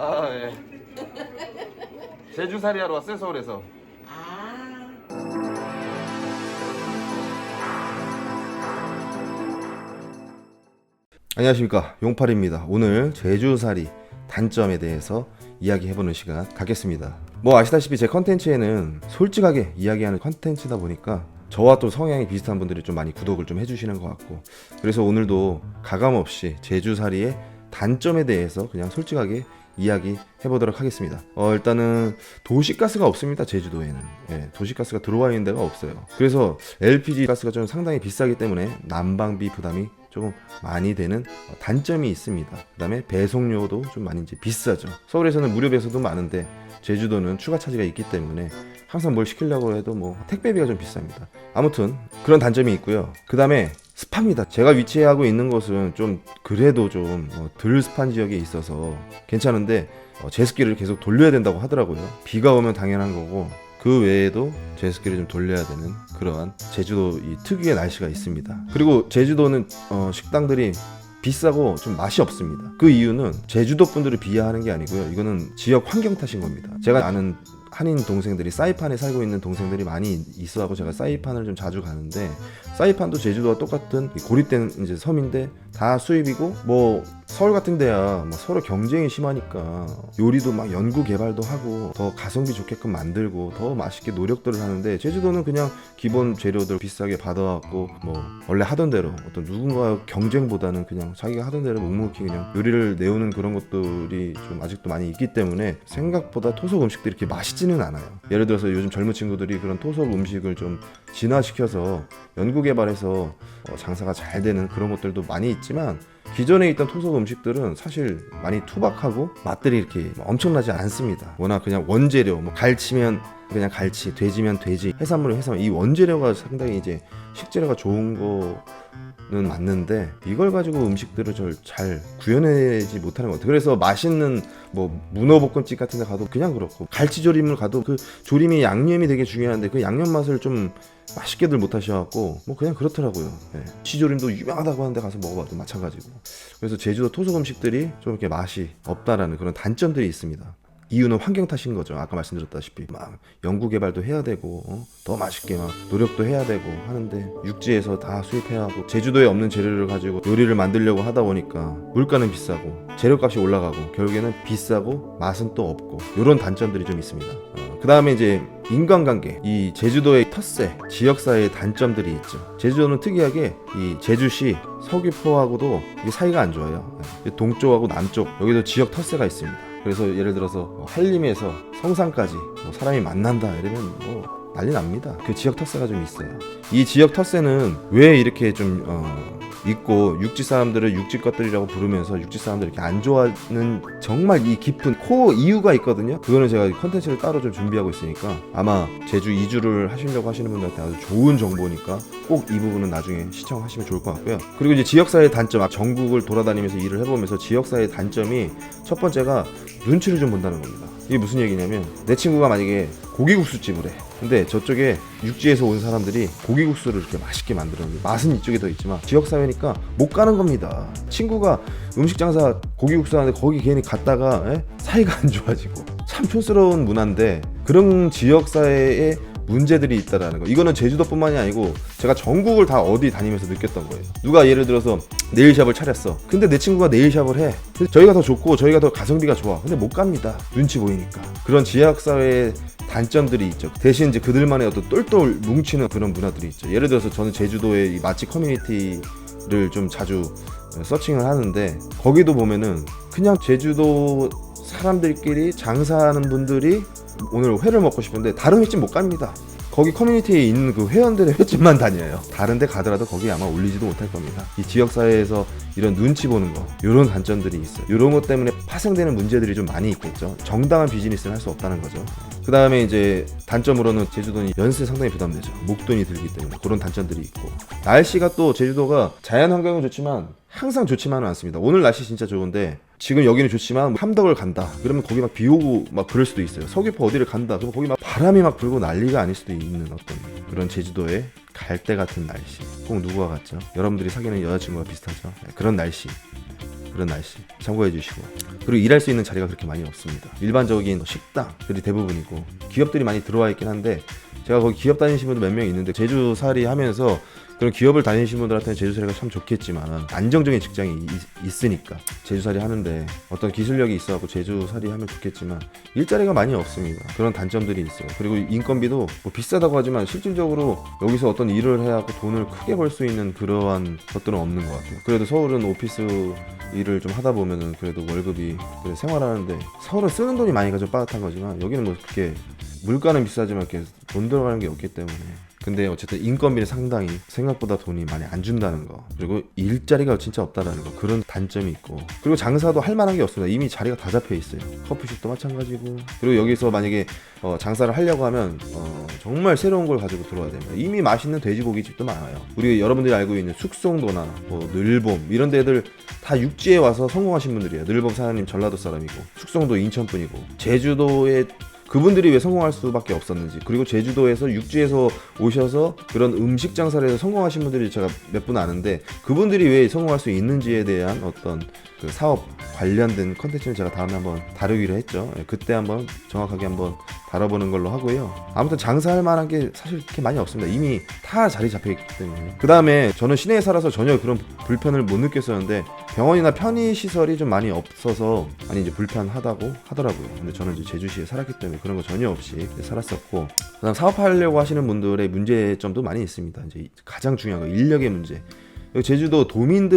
아, 예. 제주살이 하러 왔어요, 서울에서. 아, 안녕하십니까, 용팔입니다. 오늘 제주살이 단점에 대해서 이야기해보는 시간 갖겠습니다. 뭐 아시다시피 제 컨텐츠에는 솔직하게 이야기하는 컨텐츠다 보니까 저와 또 성향이 비슷한 분들이 좀 많이 구독을 좀 해주시는 것 같고, 그래서 오늘도 가감없이 제주살이의 단점에 대해서 그냥 솔직하게 이야기해보도록 하겠습니다. 일단은 도시가스가 없습니다. 제주도에는. 예, 도시가스가 들어와 있는 데가 없어요. 그래서 LPG 가스가 좀 상당히 비싸기 때문에 난방비 부담이 조금 많이 되는 단점이 있습니다. 그 다음에 배송료도 좀 많이 이제 비싸죠. 서울에서는 무료 배송도 많은데 제주도는 추가 차지가 있기 때문에 항상 뭘 시키려고 해도 뭐 택배비가 좀 비쌉니다. 아무튼 그런 단점이 있고요. 그 다음에 습합니다. 제가 위치하고 있는 곳은 좀 그래도 좀 덜 습한 지역에 있어서 괜찮은데 제습기를 계속 돌려야 된다고 하더라고요. 비가 오면 당연한 거고 그 외에도 제습기를 좀 돌려야 되는 그러한 제주도 이 특유의 날씨가 있습니다. 그리고 제주도는 식당들이 비싸고 좀 맛이 없습니다. 그 이유는 제주도 분들을 비하하는 게 아니고요. 이거는 지역 환경 탓인 겁니다. 제가 아는 한인 동생들이 사이판에 살고 있는 동생들이 많이 있어하고 제가 사이판을 좀 자주 가는데, 사이판도 제주도와 똑같은 고립된 이제 섬인데 다 수입이고, 뭐 서울 같은 데야 뭐 서로 경쟁이 심하니까 요리도 막 연구 개발도 하고 더 가성비 좋게끔 만들고 더 맛있게 노력들을 하는데, 제주도는 그냥 기본 재료들 비싸게 받아왔고 뭐 원래 하던 대로 어떤 누군가 경쟁보다는 그냥 자기가 하던 대로 묵묵히 그냥 요리를 내오는 그런 것들이 좀 아직도 많이 있기 때문에 생각보다 토속 음식들이 이렇게 맛있지는 않아요. 예를 들어서 요즘 젊은 친구들이 그런 토속 음식을 좀 진화시켜서 연구 개발해서 장사가 잘 되는 그런 것들도 많이 있지만, 기존에 있던 토속 음식들은 사실 많이 투박하고 맛들이 이렇게 엄청나지 않습니다. 워낙 그냥 원재료, 뭐 갈치면 그냥 갈치, 돼지면 돼지, 해산물은 해산물, 이 원재료가 상당히 이제 식재료가 좋은 거는 맞는데 이걸 가지고 음식들을 잘 구현하지 못하는 것 같아요. 그래서 맛있는 뭐 문어볶음집 같은 데 가도 그냥 그렇고, 갈치조림을 가도 그 조림이 양념이 되게 중요한데 그 양념 맛을 좀 맛있게들 못하셔갖고 뭐 그냥 그렇더라고요. 예. 시조림도 유명하다고 하는데 가서 먹어봐도 마찬가지고. 그래서 제주도 토속 음식들이 좀 이렇게 맛이 없다라는 그런 단점들이 있습니다. 이유는 환경 탓인 거죠. 아까 말씀드렸다시피 막 연구 개발도 해야 되고 더 맛있게 막 노력도 해야 되고 하는데 육지에서 다 수입해야 하고, 제주도에 없는 재료를 가지고 요리를 만들려고 하다 보니까 물가는 비싸고 재료값이 올라가고 결국에는 비싸고 맛은 또 없고, 이런 단점들이 좀 있습니다. 그 다음에 이제 인간관계, 이 제주도의 텃세, 지역사회의 단점들이 있죠. 제주도는 특이하게 이 제주시 서귀포하고도 이게 사이가 안 좋아요. 동쪽하고 남쪽 여기도 지역 텃세가 있습니다. 그래서 예를 들어서 한림에서 성산까지 뭐 사람이 만난다 이러면 뭐 난리 납니다. 그 지역 텃세가 좀 있어요. 이 지역 텃세는 왜 이렇게 좀 있고, 육지 사람들을 육지 것들이라고 부르면서 육지 사람들 이렇게 안 좋아하는 정말 이 깊은 코어 이유가 있거든요. 그거는 제가 컨텐츠를 따로 좀 준비하고 있으니까 아마 제주 이주를 하시려고 하시는 분들한테 아주 좋은 정보니까 꼭 이 부분은 나중에 시청하시면 좋을 것 같고요. 그리고 이제 지역사회의 단점, 전국을 돌아다니면서 일을 해보면서 지역사회의 단점이 첫 번째가 눈치를 좀 본다는 겁니다. 이게 무슨 얘기냐면, 내 친구가 만약에 고기국수집을 해. 근데 저쪽에 육지에서 온 사람들이 고기국수를 이렇게 맛있게 만들었는데 맛은 이쪽에 더 있지만 지역사회니까 못 가는 겁니다. 친구가 음식 장사 고기국수 하는데 거기 괜히 갔다가 사이가 안 좋아지고, 참 촌스러운 문화인데 그런 지역사회에 문제들이 있다라는 거. 이거는 제주도뿐만이 아니고 제가 전국을 다 어디 다니면서 느꼈던 거예요. 누가 예를 들어서 네일샵을 차렸어. 근데 내 친구가 네일샵을 해. 저희가 더 좋고 저희가 더 가성비가 좋아. 근데 못 갑니다. 눈치 보이니까. 그런 지역사회의 단점들이 있죠. 대신 이제 그들만의 어떤 똘똘 뭉치는 그런 문화들이 있죠. 예를 들어서 저는 제주도의 이 맛집 커뮤니티를 좀 자주 서칭을 하는데, 거기도 보면은 그냥 제주도 사람들끼리 장사하는 분들이 오늘 회를 먹고 싶은데 다른 횟집 못 갑니다. 거기 커뮤니티에 있는 그 회원들의 횟집만 다녀요. 다른 데 가더라도 거기 아마 올리지도 못할 겁니다. 이 지역사회에서 이런 눈치 보는 거, 이런 단점들이 있어요. 이런 것 때문에 파생되는 문제들이 좀 많이 있겠죠. 정당한 비즈니스는 할 수 없다는 거죠. 그 다음에 이제 단점으로는 제주도는 연세 상당히 부담되죠. 목돈이 들기 때문에 그런 단점들이 있고, 날씨가 또 제주도가 자연 환경은 좋지만 항상 좋지만은 않습니다. 오늘 날씨 진짜 좋은데 지금 여기는 좋지만 함덕을 간다 그러면 거기 막 비 오고 막 그럴 수도 있어요. 서귀포 어디를 간다 그러면 거기 막 바람이 막 불고 난리가 아닐 수도 있는 어떤 그런 제주도의 갈대 같은 날씨. 꼭 누구와 같죠? 여러분들이 사귀는 여자친구와 비슷하죠. 그런 날씨, 그런 날씨 참고해 주시고, 그리고 일할 수 있는 자리가 그렇게 많이 없습니다. 일반적인 식당들이 대부분이고 기업들이 많이 들어와 있긴 한데, 제가 거기 기업 다니시는 분들 몇 명 있는데 제주살이 하면서 그런 기업을 다니시는 분들한테는 제주살이가 참 좋겠지만 안정적인 직장이 있으니까 제주살이 하는데 어떤 기술력이 있어갖고 제주살이 하면 좋겠지만 일자리가 많이 없습니다. 그런 단점들이 있어요. 그리고 인건비도 뭐 비싸다고 하지만 실질적으로 여기서 어떤 일을 해갖고 돈을 크게 벌 수 있는 그러한 것들은 없는 것 같아요. 그래도 서울은 오피스 일을 좀 하다 보면은 그래도 월급이 그래 생활하는데, 서울은 쓰는 돈이 많이 가지고 빠듯한 거지만 여기는 뭐 그렇게 물가는 비싸지만 이렇게 돈 들어가는 게 없기 때문에. 근데 어쨌든 인건비는 상당히 생각보다 돈이 많이 안 준다는 거, 그리고 일자리가 진짜 없다라는 거, 그런 단점이 있고, 그리고 장사도 할 만한 게 없습니다. 이미 자리가 다 잡혀 있어요. 커피숍도 마찬가지고. 그리고 여기서 만약에 장사를 하려고 하면 정말 새로운 걸 가지고 들어와야 됩니다. 이미 맛있는 돼지고기집도 많아요. 우리 여러분들이 알고 있는 숙성도나 뭐 늘봄 이런 데들 다 육지에 와서 성공하신 분들이에요. 늘봄 사장님 전라도 사람이고, 숙성도 인천 분이고, 제주도에 그분들이 왜 성공할 수밖에 없었는지, 그리고 제주도에서 육지에서 오셔서 그런 음식 장사를 해서 성공하신 분들이 제가 몇 분 아는데, 그분들이 왜 성공할 수 있는지에 대한 어떤 그 사업 관련된 컨텐츠를 제가 다음에 한번 다루기로 했죠. 그때 한번 정확하게 한번 다뤄보는 걸로 하고요. 아무튼 장사할 만한 게 사실 그렇게 많이 없습니다. 이미 다 자리 잡혀있기 때문에. 그 다음에 저는 시내에 살아서 전혀 그런 불편을 못 느꼈었는데, 병원이나 편의시설이 좀 많이 없어서 많이 이제 불편하다고 하더라고요. 근데 저는 이제 제주시에 살았기 때문에 그런 거 전혀 없이 살았었고, 그다음 사업하려고 하시는 분들의 문제점도 많이 있습니다. 이제 가장 중요한 거 인력의 문제. 여기 제주도 도민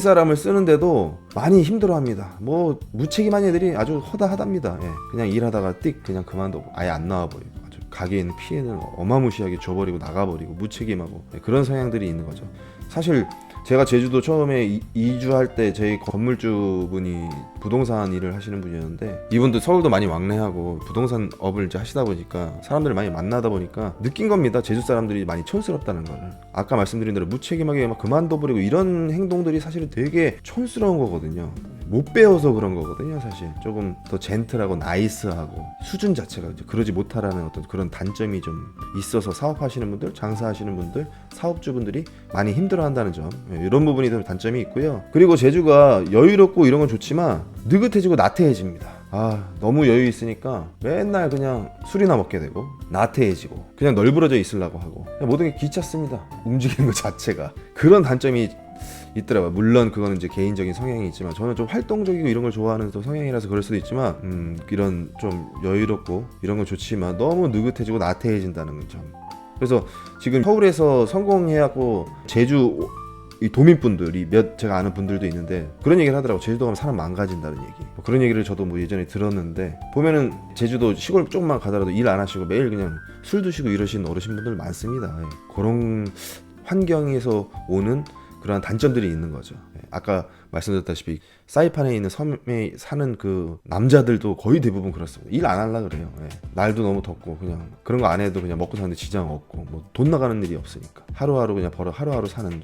사람을 쓰는데도 많이 힘들어합니다. 뭐 무책임한 애들이 아주 허다하답니다. 예. 그냥 일하다가 띡 그냥 그만두고 아예 안 나와버리고, 아주 가게에 있는 피해는 어마무시하게 줘버리고 나가버리고 무책임하고, 예. 그런 성향들이 있는 거죠. 사실 제가 제주도 처음에 이주할 때 저희 건물주분이 부동산 일을 하시는 분이었는데, 이분도 서울도 많이 왕래하고 부동산 업을 이제 하시다 보니까 사람들을 많이 만나다 보니까 느낀 겁니다. 제주 사람들이 많이 촌스럽다는 거를. 아까 말씀드린 대로 무책임하게 막 그만둬버리고 이런 행동들이 사실은 되게 촌스러운 거거든요. 못 배워서 그런 거거든요. 사실 조금 더 젠틀하고 나이스하고 수준 자체가 이제 그러지 못하라는 어떤 그런 단점이 좀 있어서 사업하시는 분들, 장사하시는 분들, 사업주분들이 많이 힘들어한다는 점, 이런 부분이 좀 단점이 있고요. 그리고 제주가 여유롭고 이런 건 좋지만 느긋해지고 나태해집니다. 너무 여유 있으니까 맨날 그냥 술이나 먹게 되고 나태해지고 그냥 널브러져 있으려고 하고, 모든 게 귀찮습니다. 움직이는 것 자체가. 그런 단점이 있더라고요. 물론 그거는 이제 개인적인 성향이 있지만, 저는 좀 활동적이고 이런 걸 좋아하는 또 성향이라서 그럴 수도 있지만, 이런 좀 여유롭고 이런 건 좋지만 너무 느긋해지고 나태해진다는 점. 그래서 지금 서울에서 성공해갖고 제주 이 도민분들이 제가 아는 분들도 있는데 그런 얘기를 하더라고요. 제주도 가면 사람 망가진다는 얘기. 그런 얘기를 저도 뭐 예전에 들었는데, 보면은 제주도 시골 조금만 가더라도 일 안 하시고 매일 그냥 술 드시고 이러시는 어르신분들 많습니다. 그런 환경에서 오는 그러한 단점들이 있는 거죠. 아까 말씀드렸다시피 사이판에 있는 섬에 사는 그 남자들도 거의 대부분 그렇습니다. 일 안 하려고 그래요. 날도 너무 덥고 그냥 그런 거 안 해도 그냥 먹고 사는데 지장 없고, 뭐 돈 나가는 일이 없으니까 하루하루 그냥 벌어 하루하루 사는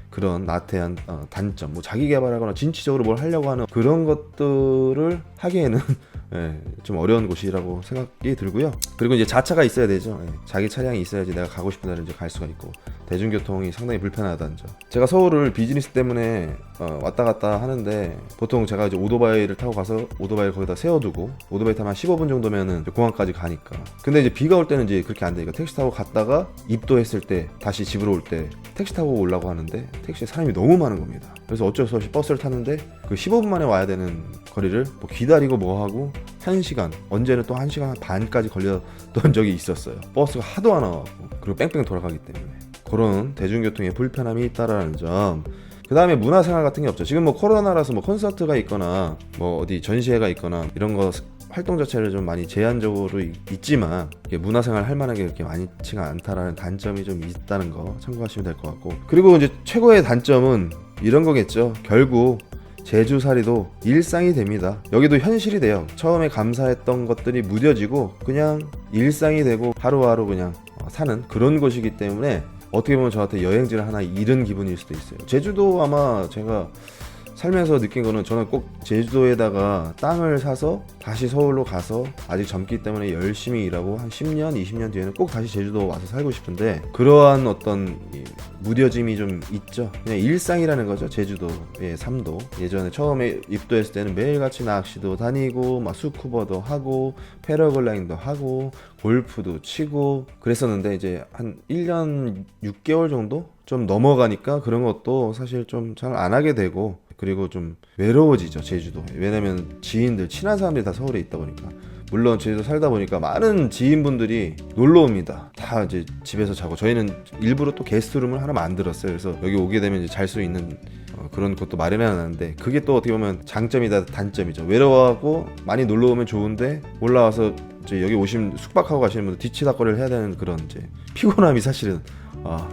그런 나태한 단점. 뭐 자기 개발하거나 진취적으로 뭘 하려고 하는 그런 것들을 하기에는 좀 어려운 곳이라고 생각이 들고요. 그리고 이제 자차가 있어야 되죠. 자기 차량이 있어야지 내가 가고 싶은 데를 이제 갈 수가 있고, 대중교통이 상당히 불편하다는 점. 제가 서울을 비즈니스 때문에 왔다 갔다 하는데, 보통 제가 이제 오토바이를 타고 가서 오토바이를 거기다 세워두고 오토바이 타면 한 15분 정도면은 공항까지 가니까. 근데 이제 비가 올 때는 이제 그렇게 안 되니까 택시 타고 갔다가 입도했을 때 다시 집으로 올 때 택시 타고 오려고 하는데 택시에 사람이 너무 많은 겁니다. 그래서 어쩔 수 없이 버스를 탔는데 그 15분 만에 와야 되는 거리를 뭐 기다리고 뭐 하고 1시간, 언제는 또 1시간 반까지 걸렸던 적이 있었어요. 버스가 하도 안 와갖고, 그리고 뺑뺑 돌아가기 때문에. 그런 대중교통의 불편함이 있다라는 점. 그 다음에 문화생활 같은 게 없죠. 지금 뭐 코로나라서 뭐 콘서트가 있거나 뭐 어디 전시회가 있거나 이런 거 활동 자체를 좀 많이 제한적으로 있지만, 문화생활 할 만한 게 그렇게 많지가 않다라는 단점이 좀 있다는 거 참고하시면 될 것 같고, 그리고 이제 최고의 단점은 이런 거겠죠. 결국 제주살이도 일상이 됩니다. 여기도 현실이 돼요. 처음에 감사했던 것들이 무뎌지고 그냥 일상이 되고 하루하루 그냥 사는 그런 곳이기 때문에 어떻게 보면 저한테 여행지를 하나 잃은 기분일 수도 있어요. 제주도 아마 제가 살면서 느낀 거는 저는 꼭 제주도에다가 땅을 사서 다시 서울로 가서 아직 젊기 때문에 열심히 일하고 한 10년, 20년 뒤에는 꼭 다시 제주도 와서 살고 싶은데 그러한 어떤 무뎌짐이 좀 있죠. 그냥 일상이라는 거죠. 제주도의 삶도. 예전에 처음에 입도했을 때는 매일같이 낚시도 다니고 막 스쿠버도 하고 패러글라이딩도 하고 골프도 치고 그랬었는데 이제 한 1년 6개월 정도 좀 넘어가니까 그런 것도 사실 좀 잘 안 하게 되고 그리고 좀 외로워지죠. 제주도. 왜냐면 지인들 친한 사람들이 다 서울에 있다 보니까 물론 제주도 살다 보니까 많은 지인분들이 놀러 옵니다. 다 이제 집에서 자고 저희는 일부러 또 게스트룸을 하나 만들었어요. 그래서 여기 오게 되면 이제 잘 수 있는 그런 것도 마련해놨는데 그게 또 어떻게 보면 장점이다 단점이죠. 외로워하고 많이 놀러 오면 좋은데 올라와서 이제 여기 오시면 숙박하고 가시는 분들 뒤치다거리를 해야 되는 그런 이제 피곤함이 사실은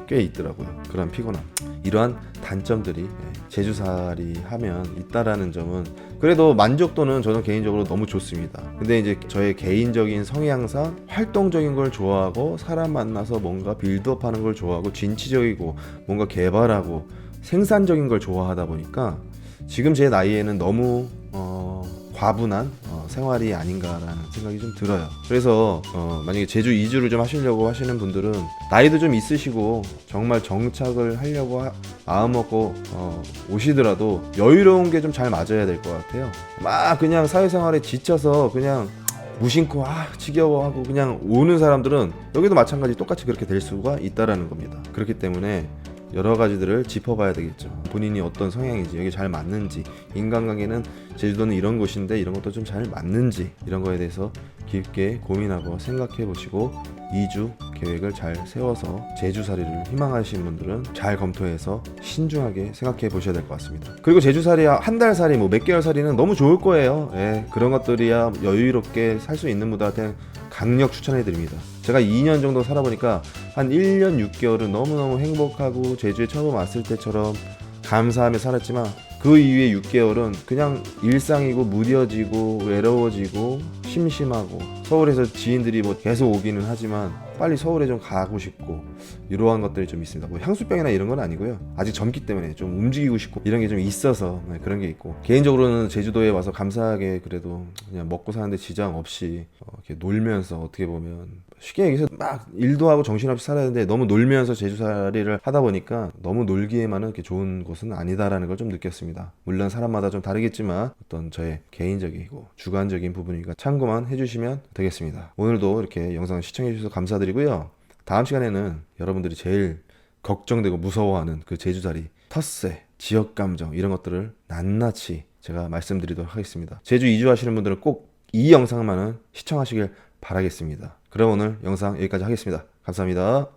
꽤 있더라고요. 그런 피곤함. 이러한 단점들이 제주살이 하면 있다라는 점은 그래도 만족도는 저는 개인적으로 너무 좋습니다. 근데 이제 저의 개인적인 성향상 활동적인 걸 좋아하고 사람 만나서 뭔가 빌드업하는 걸 좋아하고 진취적이고 뭔가 개발하고 생산적인 걸 좋아하다 보니까 지금 제 나이에는 너무 과분한 생활이 아닌가라는 생각이 좀 들어요. 그래서 만약에 제주 이주를 좀 하시려고 하시는 분들은 나이도 좀 있으시고 정말 정착을 하려고 마음 먹고 오시더라도 여유로운 게 좀 잘 맞아야 될 것 같아요. 막 그냥 사회생활에 지쳐서 그냥 무심코 지겨워하고 그냥 오는 사람들은 여기도 마찬가지 똑같이 그렇게 될 수가 있다라는 겁니다. 그렇기 때문에 여러 가지들을 짚어봐야 되겠죠. 본인이 어떤 성향인지 여기 잘 맞는지 인간관계는 제주도는 이런 곳인데 이런 것도 좀 잘 맞는지 이런 거에 대해서 깊게 고민하고 생각해 보시고 2주 계획을 잘 세워서 제주살이를 희망하시는 분들은 잘 검토해서 신중하게 생각해 보셔야 될 것 같습니다. 그리고 제주살이 한 달 살이 뭐 몇 개월 살이는 너무 좋을 거예요. 그런 것들이야 여유롭게 살 수 있는 분들한테 강력 추천해 드립니다. 제가 2년 정도 살아보니까 한 1년 6개월은 너무너무 행복하고 제주에 처음 왔을 때처럼 감사하며 살았지만 그 이후에 6개월은 그냥 일상이고 무뎌지고 외로워지고 심심하고 서울에서 지인들이 뭐 계속 오기는 하지만 빨리 서울에 좀 가고 싶고 이러한 것들이 좀 있습니다. 뭐 향수병이나 이런 건 아니고요. 아직 젊기 때문에 좀 움직이고 싶고 이런 게 좀 있어서 그런 게 있고 개인적으로는 제주도에 와서 감사하게 그래도 그냥 먹고 사는데 지장 없이 이렇게 놀면서 어떻게 보면 쉽게 얘기해서 막 일도 하고 정신없이 살아야 되는데 너무 놀면서 제주살이를 하다 보니까 너무 놀기에만은 이렇게 좋은 곳은 아니다라는 걸 좀 느꼈습니다. 물론 사람마다 좀 다르겠지만 어떤 저의 개인적이고 주관적인 부분이니까 참고만 해주시면 되겠습니다. 오늘도 이렇게 영상 시청해 주셔서 감사드리고요. 다음 시간에는 여러분들이 제일 걱정되고 무서워하는 그 제주살이 텃세, 지역감정 이런 것들을 낱낱이 제가 말씀드리도록 하겠습니다. 제주 이주하시는 분들은 꼭 이 영상만은 시청하시길 바라겠습니다. 그럼 오늘 영상 여기까지 하겠습니다. 감사합니다.